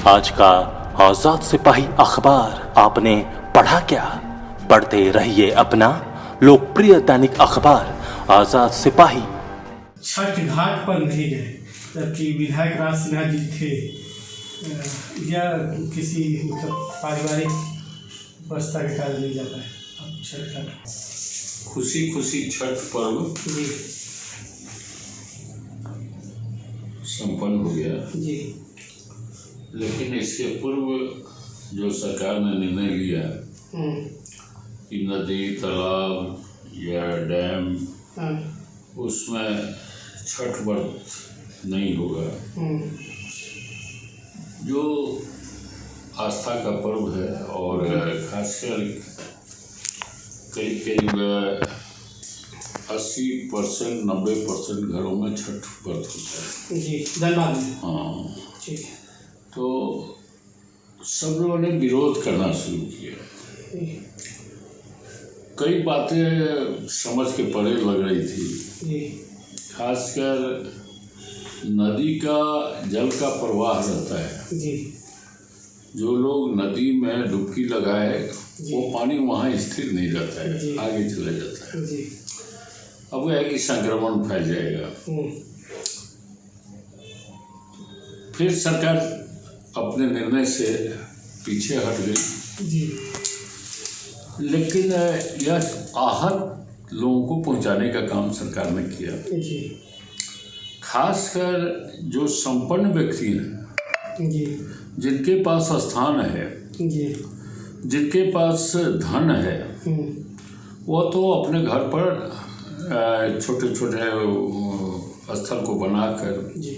आज का आजाद सिपाही अखबार आपने पढ़ा क्या? पढ़ते रहिए अपना लोकप्रिय दैनिक अखबार आजाद सिपाही। छठ घाट पर नहीं गए जबकि विधायक राज सिन्हा जी थे। यह किसी मतलब पारिवारिक व्यवस्था के कारण नहीं जा पाए। अब छठ घाट खुशी खुशी छठ पर्व जी संपन्न हो गया, जी लेकिन इसके पूर्व जो सरकार ने निर्णय लिया कि नदी, तालाब या डैम उसमें छठ व्रत नहीं होगा, जो आस्था का पर्व है और खासकर करीब 80% 90% घरों में छठ व्रत होता है जी। धन्यवाद। हाँ, ठीक है। तो सब लोगों ने विरोध करना शुरू किया। कई बातें समझ के परे लग रही थी, खासकर नदी का जल का प्रवाह रहता है जी। जो लोग नदी में डुबकी लगाए वो पानी वहाँ स्थिर नहीं रहता है, आगे चला जाता है जी। अब वो है कि संक्रमण फैल जाएगा। फिर सरकार अपने निर्णय से पीछे हट गई जी। लेकिन यह आहत लोगों को पहुंचाने का काम सरकार ने किया जी। खासकर जो संपन्न व्यक्ति हैं जी। जिनके पास स्थान है जी। जिनके पास धन है वो तो अपने घर पर छोटे छोटे स्थल को बनाकर जी।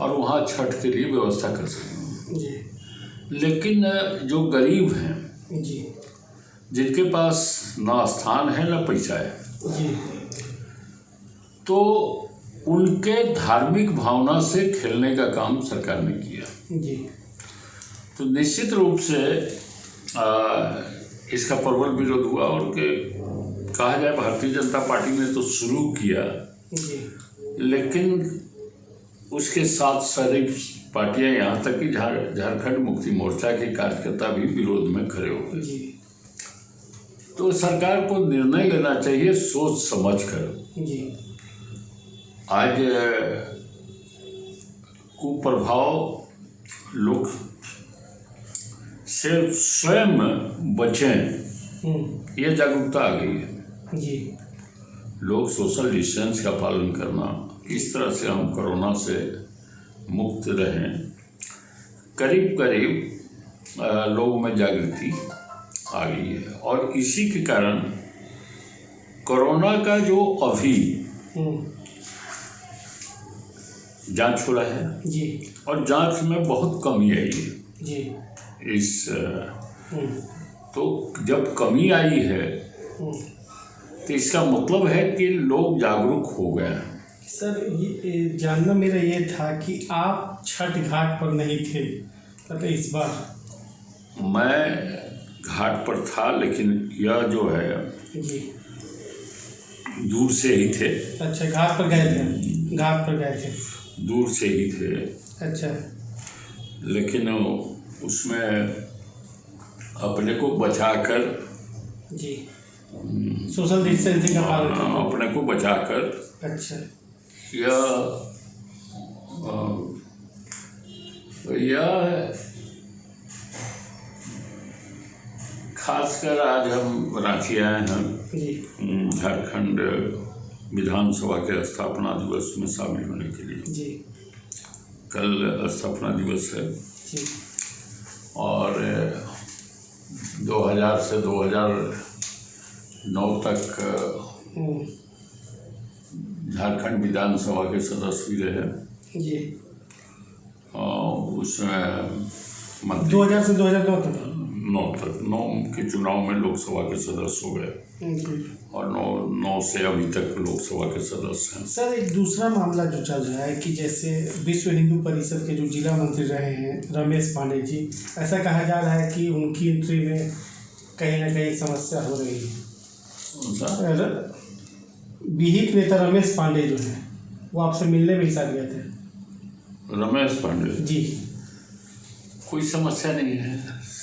और वहाँ छठ के लिए व्यवस्था कर सकते जी। हैं। लेकिन जो गरीब हैं जी। जिनके पास ना स्थान है ना पैसा है जी। तो उनके धार्मिक भावना से खेलने का काम सरकार ने किया जी। तो निश्चित रूप से इसका प्रबल विरोध हुआ और कहा जाए भारतीय जनता पार्टी ने तो शुरू किया जी। लेकिन उसके साथ सारी पार्टियां यहाँ तक कि झारखंड मुक्ति मोर्चा के कार्यकर्ता भी विरोध में खड़े हो गए। तो सरकार को निर्णय लेना चाहिए सोच समझ कर। आज कुप्रभाव लोग से स्वयं बचें ये जागरूकता आ गई है जी। लोग सोशल डिस्टेंस का पालन करना, इस तरह से हम कोरोना से मुक्त रहें, करीब करीब लोगों में जागृति आ गई है और इसी के कारण कोरोना का जो अभी जांच हो रहा है जी और जांच में बहुत कमी आई है जी। इस तो जब कमी आई है तो इसका मतलब है कि लोग जागरूक हो गए हैं। सर ये जानना मेरा ये था कि आप छठ घाट पर नहीं थे तो इस बार मैं घाट पर था लेकिन यह जो है जी दूर से ही थे। अच्छा, घाट पर गए थे? घाट पर गए थे, दूर से ही थे। अच्छा। लेकिन उसमें अपने को बचाकर जी सोशल डिस्टेंसिंग का पालन अपने को बचाकर अच्छा यह खासकर आज हम रांची आए हैं झारखंड विधानसभा के स्थापना दिवस में शामिल होने के लिए जी। कल स्थापना दिवस है जी। और 2000 से 2009 तक झारखंड विधानसभा के सदस्य भी रहे जी। उसमें 2000 से 2009 तक 9 के चुनाव में लोकसभा के सदस्य हो गए और 9 से अभी तक लोकसभा के सदस्य हैं। सर एक दूसरा मामला जो चल रहा है कि जैसे विश्व हिंदू परिषद के जो जिला मंत्री रहे हैं रमेश पांडे जी, ऐसा कहा जा रहा है कि उनकी एंट्री में कहीं ना कहीं समस्या हो रही है। विहिप नेता रमेश पांडे जो है वो आपसे मिलने भी साथ गए थे। रमेश पांडे जी कोई समस्या नहीं है।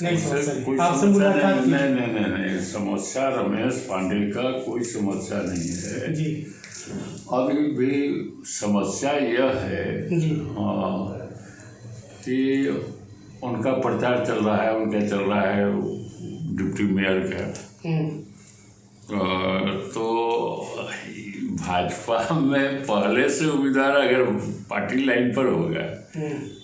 नहीं समस्या नहीं। कोई आपसे समस्या मुलाकात की? नहीं, समस्या रमेश पांडे का कोई समस्या नहीं है जी अभी भी। समस्या यह है जी कि उनका प्रचार चल रहा है, उनका चल रहा है डिप्टी मेयर का। तो भाजपा में पहले से उम्मीदवार अगर पार्टी लाइन पर होगा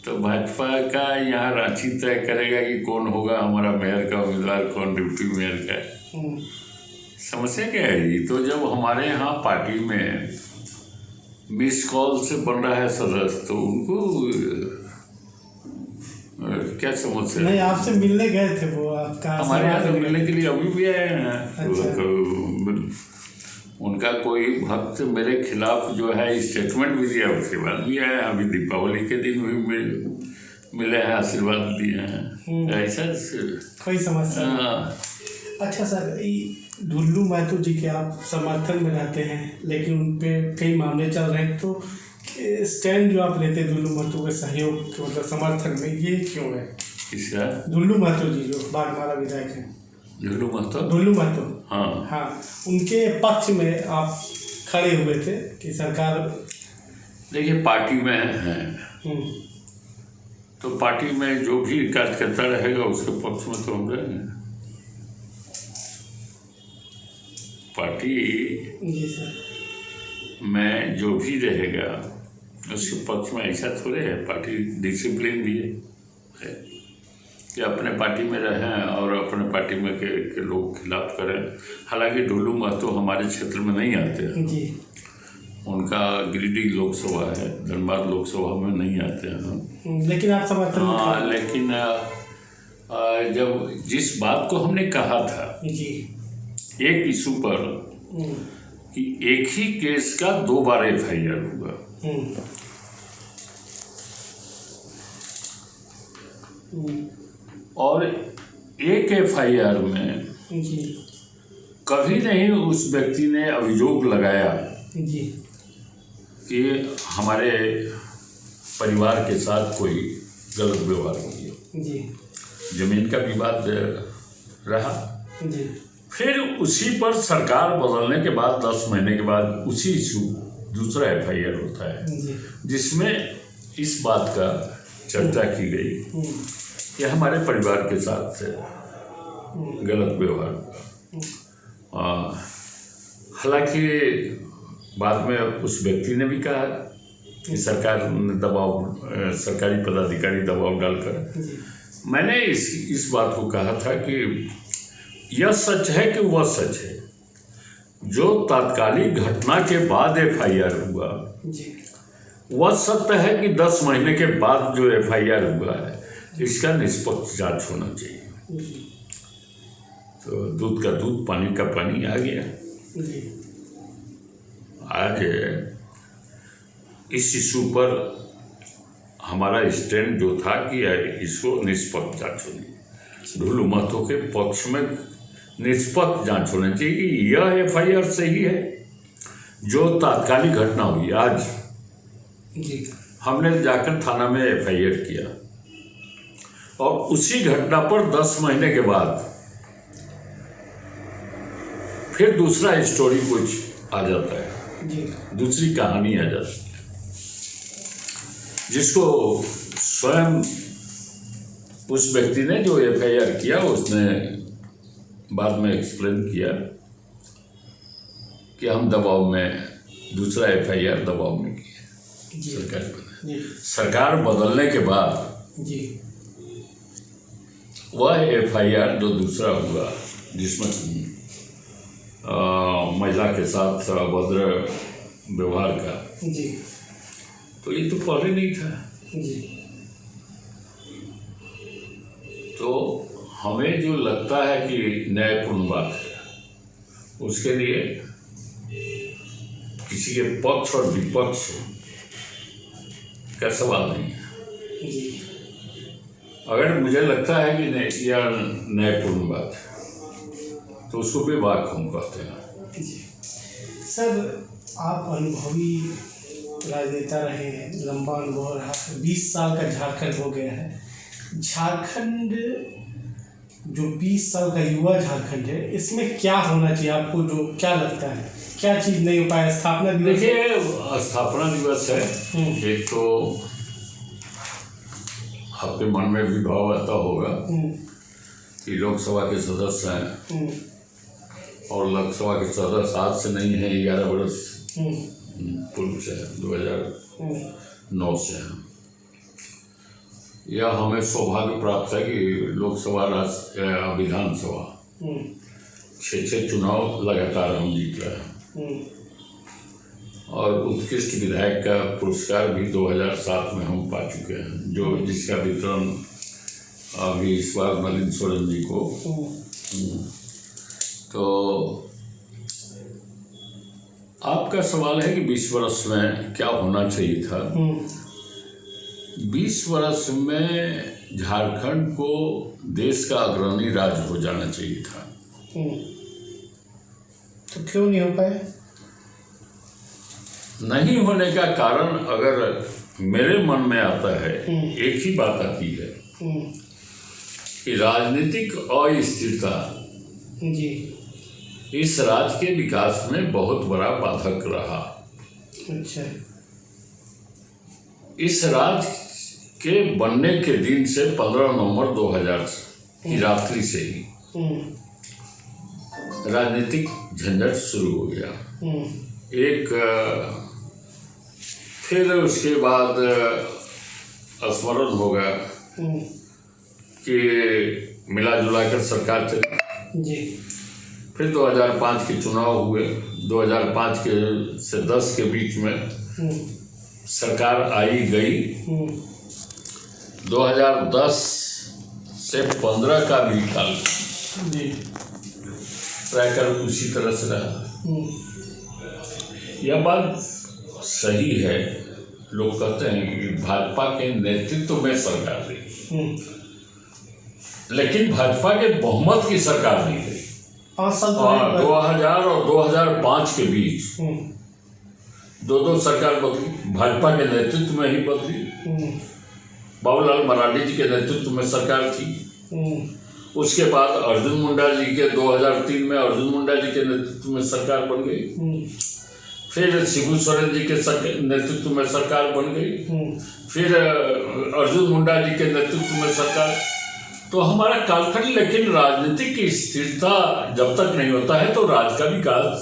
तो भाजपा का यहाँ रांची तय करेगा कि कौन होगा हमारा मेयर का उम्मीदवार, कौन डिप्टी मेयर का। समस्या क्या है? ये तो जब हमारे यहाँ पार्टी में 20 कॉल से बन रहा है सदस्य, तो उनको क्या समस्या? नहीं, आपसे मिलने गए थे वो, आपका हमारे यहाँ तो मिलने के लिए अभी भी आए हैं। अच्छा। उनका कोई भक्त मेरे खिलाफ जो है स्टेटमेंट भी दिया, उसके बाद भी आया। अभी दीपावली के दिन भी मिले हैं, आशीर्वाद दिए हैं। ऐसा कोई समस्या हाँ। अच्छा सर, ढुल्लू महतो जी के आप समर्थन में रहते हैं, लेकिन उन पे कई मामले चल रहे हैं, तो स्टैंड जो आप लेते हैं ढुल्लू महतो के सहयोग के मतलब समर्थन में, ये क्यों है? किसका? ढुल्लू महतो जी जो बागमारा विधायक हैं। ढुल्लू महतो हाँ हाँ, उनके पक्ष में आप खड़े हुए थे कि सरकार। देखिए, पार्टी में हैं तो पार्टी में जो भी कार्यकर्ता रहेगा उसके पक्ष में तो हम रहेंगे। पार्टी जी सर। में जो भी रहेगा उसके पक्ष में ऐसा थोड़े है। पार्टी डिसिप्लिन भी है कि अपने पार्टी में रहें और अपने पार्टी में के लोग खिलाफ करें। हालांकि ढुल्लू महतो हमारे क्षेत्र में नहीं आते हैं जी, उनका गिरिडीह लोकसभा है, धनबाद लोकसभा में नहीं आते हैं। लेकिन आप समर्थन में हाँ, लेकिन जब जिस बात को हमने कहा था जी एक इशू पर कि एक ही केस का 2 बार FIR हुआ, और एक FIR में जी कभी नहीं उस व्यक्ति ने अभियोग लगाया जी कि हमारे परिवार के साथ कोई गलत व्यवहार किया। जी जमीन का विवाद रहा, जी फिर उसी पर सरकार बदलने के बाद 10 महीने के बाद उसी इशू दूसरा FIR होता है, जी जिसमें इस बात का चर्चा की गई कि हमारे परिवार के साथ गलत व्यवहार हुआ। हालांकि बाद में उस व्यक्ति ने भी कहा कि सरकार ने सरकारी पदाधिकारी दबाव डालकर। मैंने इस बात को कहा था कि यह सच है कि वह सच है। जो तात्कालिक घटना के बाद FIR हुआ वह सत्य है कि 10 महीने के बाद जो FIR हुआ है इसका निष्पक्ष जांच होना चाहिए। तो दूध का दूध, पानी का पानी आ गया। आज इस इशू पर हमारा स्टैंड जो था कि इसको निष्पक्ष जांच होनी, ढुल्लू महतो के पक्ष में निष्पक्ष जांच होनी चाहिए कि यह FIR सही है जो तात्कालिक घटना हुई। आज हमने जाकर थाना में FIR किया और उसी घटना पर 10 महीने के बाद फिर दूसरा स्टोरी कुछ आ जाता है, दूसरी कहानी आ जाती है, जिसको स्वयं उस व्यक्ति ने जो FIR किया उसने बाद में एक्सप्लेन किया कि हम दबाव में, दूसरा FIR दबाव में किया। सरकार बदलने के बाद वह FIR जो दूसरा हुआ जिसमें महिला के साथ अभद्र व्यवहार का, तो ये तो पहले नहीं था। तो हमें जो लगता है कि न्यायपूर्ण बात है, उसके लिए किसी के पक्ष और विपक्ष का सवाल नहीं है। अगर मुझे लगता है कि यह न्यायपूर्ण बात है तो उसको विवाद हम कहते हैं। सर, आप अनुभवी राजनेता रहे हैं, लंबा अनुभव रहा, 20 साल का झारखंड हो गया है, झारखंड जो 20 साल का युवा झारखंड है, इसमें क्या होना चाहिए आपको, जो क्या लगता है, क्या चीज़ नहीं हो पाया? स्थापना दिवस, देखिए स्थापना दिवस है, एक तो आपके मन में भी भाव आता होगा कि लोकसभा के सदस्य हैं और लोकसभा के सदस्य आज से नहीं है, 11 वर्ष पूर्व से, 2009 से है। यह हमें सौभाग्य प्राप्त है कि लोकसभा, विधानसभा 6 चुनाव लगातार हम जीत रहे हैं और उत्कृष्ट विधायक का पुरस्कार भी 2007 में हम पा चुके हैं, जो जिसका वितरण अभी इस बार नलिन सोरेन जी को। तो आपका सवाल है कि 20 वर्ष में क्या होना चाहिए था। 20 वर्ष में झारखंड को देश का अग्रणी राज्य हो जाना चाहिए था। तो क्यों नहीं हो पाए? नहीं होने का कारण अगर मेरे मन में आता है, एक ही बात आती है कि राजनीतिक अस्थिरता जी इस राज्य के विकास में बहुत बड़ा बाधक रहा। अच्छा। इस राज्य के बनने के दिन से 15 नवंबर 2000 की रात्रि से ही राजनीतिक झंझट शुरू हो गया। एक फिर उसके बाद स्मरण होगा कि मिला जुला कर सरकार चली जी। फिर 2005 के चुनाव हुए। 2005 के से 10 के बीच में सरकार आई गई। 2010 से 15 का भी काल ट्रैकर उसी तरह से रहा। यह बात सही है, लोग कहते हैं कि भाजपा के नेतृत्व में सरकार रही, लेकिन भाजपा के बहुमत की सरकार नहीं रही। 5 साल 2000 और 2005 के बीच दो सरकार बदली, भाजपा के नेतृत्व में ही बदली। बाबूलाल मरांडी जी के नेतृत्व में सरकार थी। उसके बाद अर्जुन मुंडा जी के 2003 में अर्जुन मुंडा जी के नेतृत्व में सरकार बन गई। फिर शिबू सोरेन जी के नेतृत्व में सरकार बन गई। फिर अर्जुन मुंडा जी के नेतृत्व में सरकार। तो हमारा कालखंड, लेकिन राजनीतिक की स्थिरता जब तक नहीं होता है तो राज्य का विकास